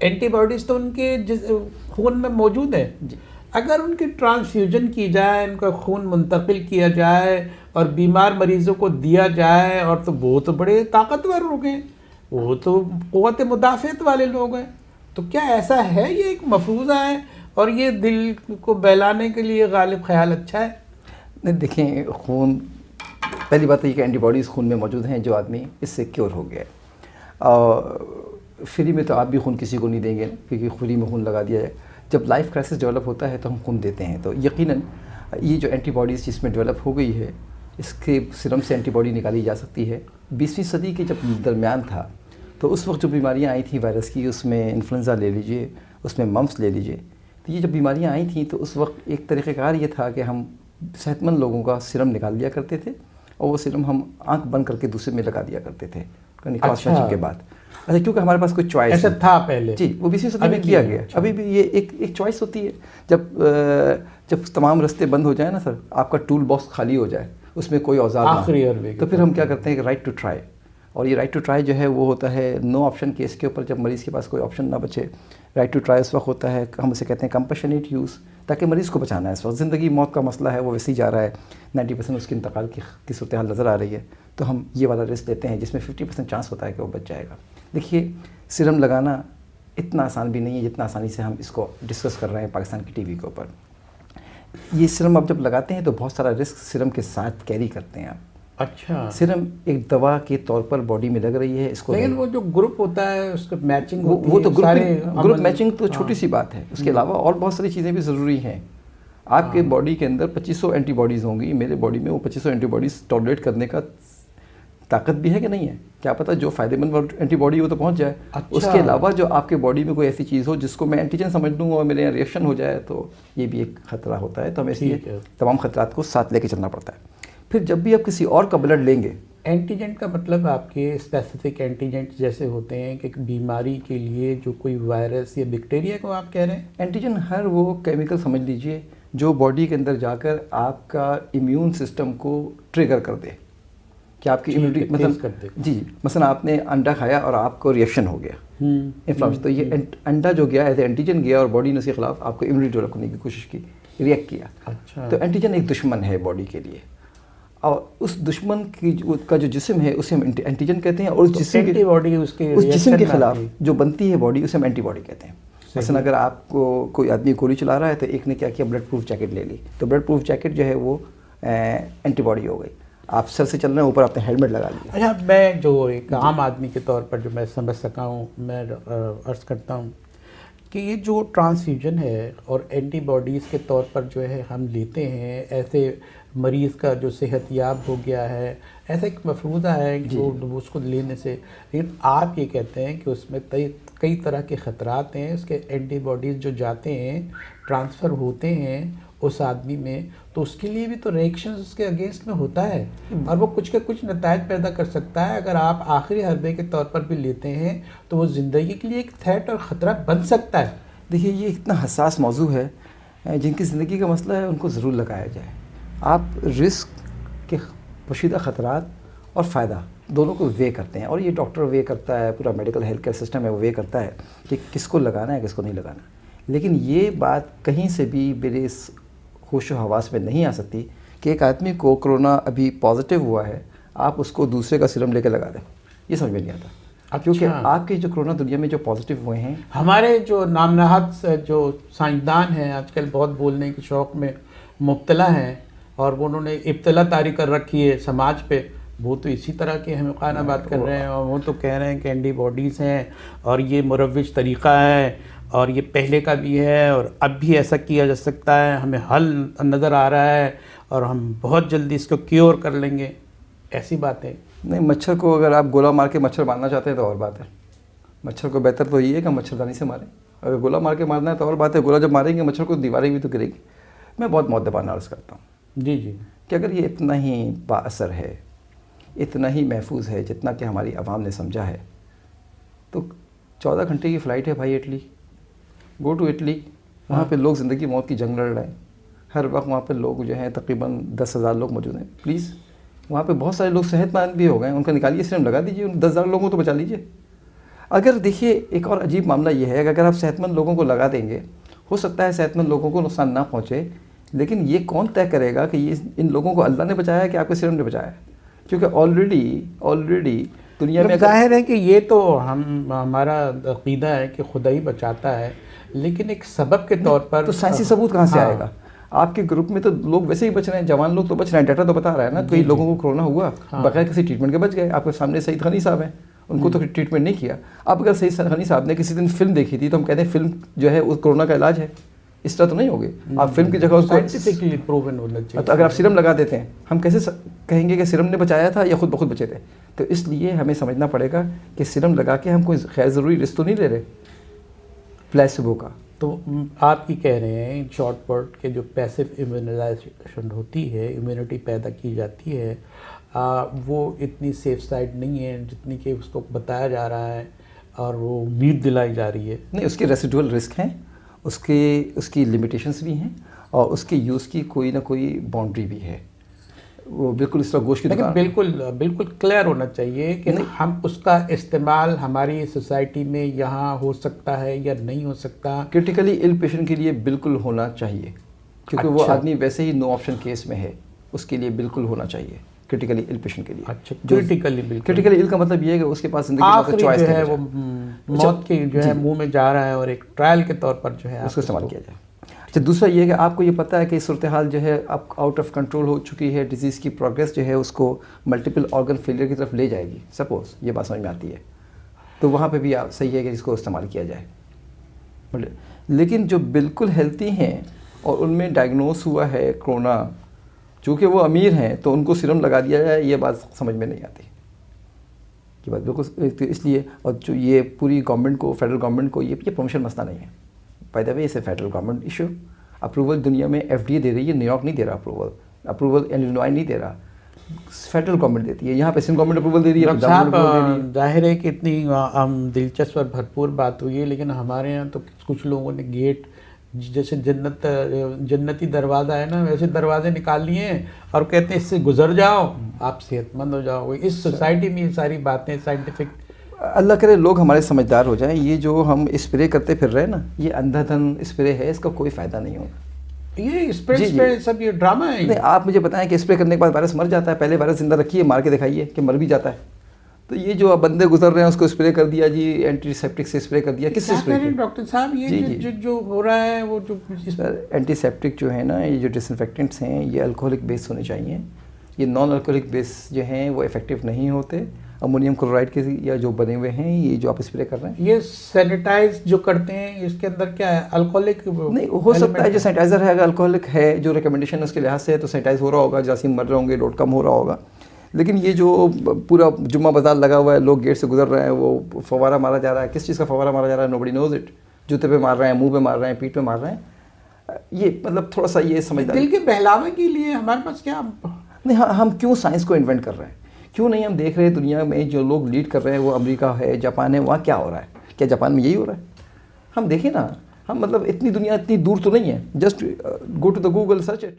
Antibodies तो उनके खून में मौजूद है। अगर उनकी ट्रांसफ्यूजन की जाए, उनका खून मुंतकिल किया जाए और बीमार मरीज़ों को दिया जाए, और तो वो तो बड़े ताकतवर लोग हैं, वो तो क़ुव्वत मुदाफ़ियत वाले लोग हैं। तो क्या ऐसा है, ये एक मफरूज़ा है और ये दिल को बहलाने के लिए गालिब ख्याल अच्छा है? नहीं, देखें, खून, पहली बात तो ये कि एंटीबॉडीज़ खून में मौजूद हैं जो आदमी इससे क्योर हो गया है। और फ्री में तो आप भी खून किसी को नहीं देंगे, क्योंकि फ्री में खून लगा दिया जाए। जब लाइफ क्राइसिस डेवलप होता है तो हम खून देते हैं। तो यकीनन ये जो एंटीबॉडीज़ जिसमें डेवलप हो गई है, इसके सीरम से एंटीबॉडी निकाली जा सकती है। 20वीं सदी के जब दरमियान था तो उस वक्त जो बीमारियां आई थी वायरस की, उसमें इन्फ्लुएंज़ा ले लीजिए, उसमें मम्प्स ले लीजिए, तो ये जब बीमारियां आई थी तो उस वक्त एक तरीक़ेकार ये था कि हम सेहतमंद लोगों का सीरम निकाल लिया करते थे और वो सीरम हम आंख बंद करके दूसरे में लगा दिया करते थे क्रॉस मैचिंग के बाद। अच्छा, क्योंकि हमारे पास कोई चॉइस ऐसा था पहले जी, वो 20वीं सदी में किया गया। अभी भी ये एक चॉइस होती है। जब तमाम रास्ते बंद हो जाए ना सर, आपका टूल बॉक्स खाली हो जाए, उसमें कोई औजार ना, तो फिर हम क्या करते हैं कि राइट टू ट्राई। और ये राइट टू ट्राई जो है वो होता है नो ऑप्शन केस के ऊपर, जब मरीज़ के पास कोई ऑप्शन ना बचे। राइट टू ट्राई उस वक्त होता है, हम उसे कहते हैं कंपैशनेट यूज़, ताकि मरीज़ को बचाना है। इस वक्त ज़िंदगी मौत का मसला है, वो वैसे ही जा रहा है, 90% उसकी इंतकाल की सूरत हाल नज़र आ रही है, तो हम ये वाला रिस्क लेते हैं जिसमें 50% चांस होता है कि वो बच जाएगा। देखिए, सीरम लगाना इतना आसान भी नहीं है जितना आसानी से हम इसको डिस्कस कर रहे हैं पाकिस्तान की टीवी के ऊपर। ये सीरम आप जब लगाते हैं तो बहुत सारा रिस्क सीरम के साथ कैरी करते हैं आप। अच्छा, सीरम एक दवा के तौर पर बॉडी में लग रही है इसको, लेकिन वो जो ग्रुप होता है उसका मैचिंग वो तो ग्रुप मैचिंग तो छोटी सी बात है। उसके अलावा और बहुत सारी चीज़ें भी ज़रूरी हैं। आपके बॉडी के अंदर 2500 एंटीबॉडीज़ होंगी, मेरे बॉडी में वो 2500 एंटीबॉडीज़ टॉलरेट करने का ताकत भी है कि नहीं है, क्या पता जो फ़ायदेमंद एंटीबॉडी हो तो पहुंच जाए। अच्छा। उसके अलावा जो आपके बॉडी में कोई ऐसी चीज़ हो जिसको मैं एंटीजन समझ लूँ और मेरे यहाँ रिएक्शन हो जाए, तो ये भी एक ख़तरा होता है। तो हमें इसलिए तमाम ख़तरात को साथ लेके चलना पड़ता है। फिर जब भी आप किसी और का ब्लड लेंगे, एंटीजेंट का मतलब आपके स्पेसिफिक एंटीजेंट जैसे होते हैं कि बीमारी के लिए जो कोई वायरस या बैक्टीरिया को आप कह रहे हैं? एंटीजन हर वो केमिकल समझ लीजिए जो बॉडी के अंदर जाकर आपका इम्यून सिस्टम को ट्रिगर कर दे कि आपकी इम्यूनिटी, मतलब जी, मसलन आपने अंडा खाया और आपको रिएक्शन हो गया, इन्फ्लेमेशन, तो ये अंडा जो गया एज एंटीजन गया और बॉडी ने उसके खिलाफ आपको इम्यूनिटी डेवलप करने की कोशिश की, रिएक्ट किया। अच्छा। तो एंटीजन एक दुश्मन है बॉडी के लिए, और उस दुश्मन की का जो जिस्म है उसे हम एंटीजन कहते हैं, और उस जिस्म के खिलाफ जो बनती है बॉडी उसे हम एंटीबॉडी कहते हैं। मसलन अगर आपको कोई आदमी गोली चला रहा है तो एक ने क्या किया, ब्लड प्रूफ जैकेट ले ली, तो ब्लड प्रूफ जैकेट जो है वो एंटीबॉडी हो गई। आप सर से चल रहे हैं, ऊपर आपने हेलमेट लगा लिया। अच्छा, मैं जो एक आम आदमी के तौर पर जो मैं समझ सका हूँ, मैं अर्ज़ करता हूँ कि ये जो ट्रांसफ्यूजन है और एंटीबॉडीज़ के तौर पर जो है हम लेते हैं, ऐसे मरीज़ का जो सेहतयाब हो गया है, ऐसा एक मफरूज़ा है जो उसको लेने से, लेकिन आप ये कहते हैं कि उसमें कई तरह के ख़तरात हैं। उसके एंटीबॉडीज़ जो जाते हैं, ट्रांसफ़र होते हैं उस आदमी में, तो उसके लिए भी तो रिएक्शन उसके अगेंस्ट में होता है और वो कुछ के कुछ नतायज पैदा कर सकता है। अगर आप आखिरी हरबे के तौर पर भी लेते हैं तो वो ज़िंदगी के लिए एक थ्रेट और ख़तरा बन सकता है। देखिए, ये इतना हसास मौजू है, जिनकी ज़िंदगी का मसला है उनको ज़रूर लगाया जाए। आप रिस्क के पोशीदा ख़तरात और फ़ायदा दोनों को वे करते हैं, और ये डॉक्टर वे करता है, पूरा मेडिकल हेल्थ केयर सिस्टम है वो वे करता है कि किसको लगाना है किसको नहीं लगाना। लेकिन ये बात कहीं से भी मेरे होशो हवास में नहीं आ सकती कि एक आदमी को कोरोना अभी पॉजिटिव हुआ है, आप उसको दूसरे का सीरम लेके लगा दें, ये समझ में नहीं आता। अच्छा। क्योंकि आपके जो कोरोना दुनिया में जो पॉजिटिव हुए हैं, हमारे जो नामनहाद जो साइंसदान हैं आजकल बहुत बोलने के शौक़ में मुब्तला हैं और वो उन्होंने इब्तला तारी कर रखी है समाज पे, वो तो इसी तरह के हम खाना बात कर रहे हैं और वो तो कह रहे हैं कि एंटीबॉडीज़ हैं और ये मुरव्विज तरीक़ा है और ये पहले का भी है और अब भी ऐसा किया जा सकता है, हमें हल नज़र आ रहा है और हम बहुत जल्दी इसको क्योर कर लेंगे। ऐसी बातें नहीं। मच्छर को अगर आप गोला मार के मच्छर मारना चाहते हैं तो और बात है। मच्छर को बेहतर तो ये है कि मच्छरदानी से मारें। अगर गोला मार के मारना है तो और बात है, गोला जब मारेंगे मच्छर को दीवारें भी तो गिरेगी। मैं बहुत मुअद्दबाना अर्ज़ करता हूँ जी कि अगर ये इतना ही बाअसर है, इतना ही महफूज है जितना कि हमारी आवाम ने समझा है, तो 14 घंटे की फ़्लाइट है भाई इटली, गो टू इटली। वहाँ पे लोग ज़िंदगी मौत की जंग लड़ रहे हैं हर वक्त। वहाँ पे लोग जो हैं तकरीबन 10,000 लोग मौजूद हैं। प्लीज़, वहाँ पे बहुत सारे लोग सेहतमंद भी हो गए, उनका निकालिए, सिर्फ लगा दीजिए, उन 10,000 लोगों को तो बचा लीजिए। अगर देखिए एक और अजीब मामला ये है कि अगर आप सेहतमंद लोगों को लगा देंगे, हो सकता है सेहतमंद लोगों को नुकसान ना पहुँचे, लेकिन ये कौन तय करेगा कि ये इन लोगों को अल्लाह ने बचाया कि आपके सीरम ने बचाया? क्योंकि ऑलरेडी दुनिया में जाहिर है कि ये तो हमारा अक़ीदा है कि खुदा ही बचाता है, लेकिन एक सबब के तौर पर तो साइंसी सबूत कहाँ से आएगा? आपके ग्रुप में तो लोग वैसे ही बच रहे हैं, जवान लोग तो बच रहे हैं, डाटा तो बता रहा है ना। कई लोगों को कोरोना हुआ बगैर किसी ट्रीटमेंट के बच गए। आपके सामने सईद गनी साहब हैं, उनको तो ट्रीटमेंट नहीं किया। अब अगर सईद गनी साहब ने किसी दिन फिल्म देखी थी तो हम कहते हैं फिल्म जो है उस कोरोना का इलाज है, इस तरह तो नहीं होगी। आप फिल्म की जगह उसको साइंटिफिकली प्रूवन होना चाहिए। तो अगर आप सीरम लगा देते हैं, हम कैसे कहेंगे कि सीरम ने बचाया था या खुद ब खुद बचे थे? तो इसलिए हमें समझना पड़ेगा कि सीरम लगा के हम कोई गैर ज़रूरी रिस्क तो नहीं ले रहे प्लेसिबो का। तो आप ही कह रहे हैं शॉर्ट वर्ड के जो पैसिव इम्यूनाइजेशन होती है, इम्यूनिटी पैदा की जाती है, वो इतनी सेफ साइड नहीं है जितनी कि उसको बताया जा रहा है और वो उम्मीद दिलाई जा रही है। नहीं, उसके रेसिडुअल रिस्क हैं, उसकी लिमिटेशंस भी हैं और उसके यूज़ की कोई ना कोई बाउंड्री भी है। वो बिल्कुल इस तरह गोश्त की दुकान बिल्कुल क्लियर होना चाहिए कि हम उसका इस्तेमाल हमारी सोसाइटी में यहाँ हो सकता है या नहीं हो सकता। क्रिटिकली इल पेशेंट के लिए बिल्कुल होना चाहिए, क्योंकि वो आदमी वैसे ही नो ऑप्शन केस में है, उसके लिए बिल्कुल होना चाहिए क्रिटिकली इल पेशेंट के लिए। अच्छा, क्रिटिकली इल का मतलब ये है कि उसके पास जिंदगी में चॉइस है, वो मौत की जो है मुंह में जा रहा है और एक ट्रायल के तौर पर जो है उसको इस्तेमाल किया जाए। अच्छा, दूसरा ये है कि आपको ये पता है कि सूरत हाल जो है अब आउट ऑफ कंट्रोल हो चुकी है, डिजीज़ की प्रोग्रेस जो है उसको मल्टीपल ऑर्गन फेलियर की तरफ ले जाएगी। सपोज़ ये बात समझ में आती है तो वहाँ पे भी आप सही है कि इसको इस्तेमाल किया जाए। लेकिन जो बिल्कुल हेल्थी हैं और उनमें डायग्नोस हुआ है कोरोना, चूँकि वो अमीर हैं तो उनको सीरम लगा दिया जाए, ये बात समझ में नहीं आती। ये बात बिल्कुल इसलिए, और जो ये पूरी गवर्नमेंट को, फेडरल गवर्नमेंट को ये प्रमोशन मसला नहीं है। बाय द वे, इसे फेडरल गवर्नमेंट इशू। अप्रूवल दुनिया में FDA दे रही है, न्यूयॉर्क नहीं दे रहा अप्रूवल इलिनॉय नहीं दे रहा, फेडरल गवर्नमेंट देती है। यहाँ पे सेंट्रल गवर्नमेंट अप्रूवल दे रही है। जाहिर है कि इतनी दिलचस्प और भरपूर बात हुई है, लेकिन हमारे यहाँ तो कुछ लोगों ने गेट जैसे जन्नती दरवाज़ा है ना, वैसे दरवाजे निकाल लिए हैं और कहते हैं इससे गुजर जाओ, आप सेहतमंद हो जाओगे। इस सोसाइटी में ये सारी बातें साइंटिफिक, अल्लाह करे लोग हमारे समझदार हो जाएं। ये जो हम स्प्रे करते फिर रहे ना, ये अंधाधन स्प्रे है, इसका कोई फ़ायदा नहीं होगा। ये स्प्रे सब ये ड्रामा है। नहीं, आप मुझे बताएं कि स्प्रे करने के बाद वायरस मर जाता है? पहले वायरस जिंदा रखिए, मार के दिखाइए कि मर भी जाता है। तो ये जो बंदे गुजर रहे हैं उसको स्प्रे कर दिया जी, एंटीसेप्टिक से स्प्रे कर दिया। किससे स्प्रे किया डॉक्टर साहब? ये जो हो रहा है वो जो एंटीसेप्टिक जो है ना, ये जो डिसइंफेक्टेंट्स हैं ये अल्कोहलिक बेस होने चाहिए। ये नॉन अल्कोहलिक बेस जो हैं वो इफेक्टिव नहीं होते। अमोनियम क्लोराइड के या जो बने हुए हैं, ये जो आप स्प्रे कर रहे हैं, ये सैनिटाइज जो करते हैं, इसके अंदर क्या है? अल्कोहलिक नहीं हो सकता है। जो सैनिटाइजर है अगर अल्कोहलिक है, जो रिकमेंडेशन है उसके लिहाज से, तो सैनिटाइज हो रहा होगा, जरासीम मर रहे होंगे, लोड कम हो रहा होगा। लेकिन ये जो पूरा जुम्मा बाजार लगा हुआ है, लोग गेट से गुजर रहे हैं, वो फवारा मारा जा रहा है। किस चीज़ का फवारा मारा जा रहा है? Nobody knows it. जूते पे मार रहे हैं, मुंह पे मार रहे हैं, पीठ पे मार रहे हैं। ये मतलब थोड़ा सा ये समझदारी, दिल के बहलावे के लिए हमारे पास क्या नहीं। हम क्यों साइंस को इन्वेंट कर रहे हैं? क्यों नहीं हम देख रहे हैं दुनिया में जो लोग लीड कर रहे हैं, वो अमेरिका है, जापान है, वहाँ क्या हो रहा है? क्या जापान में यही हो रहा है? हम देखें ना, हम मतलब इतनी दुनिया इतनी दूर तो नहीं है। Just go to the Google, search it.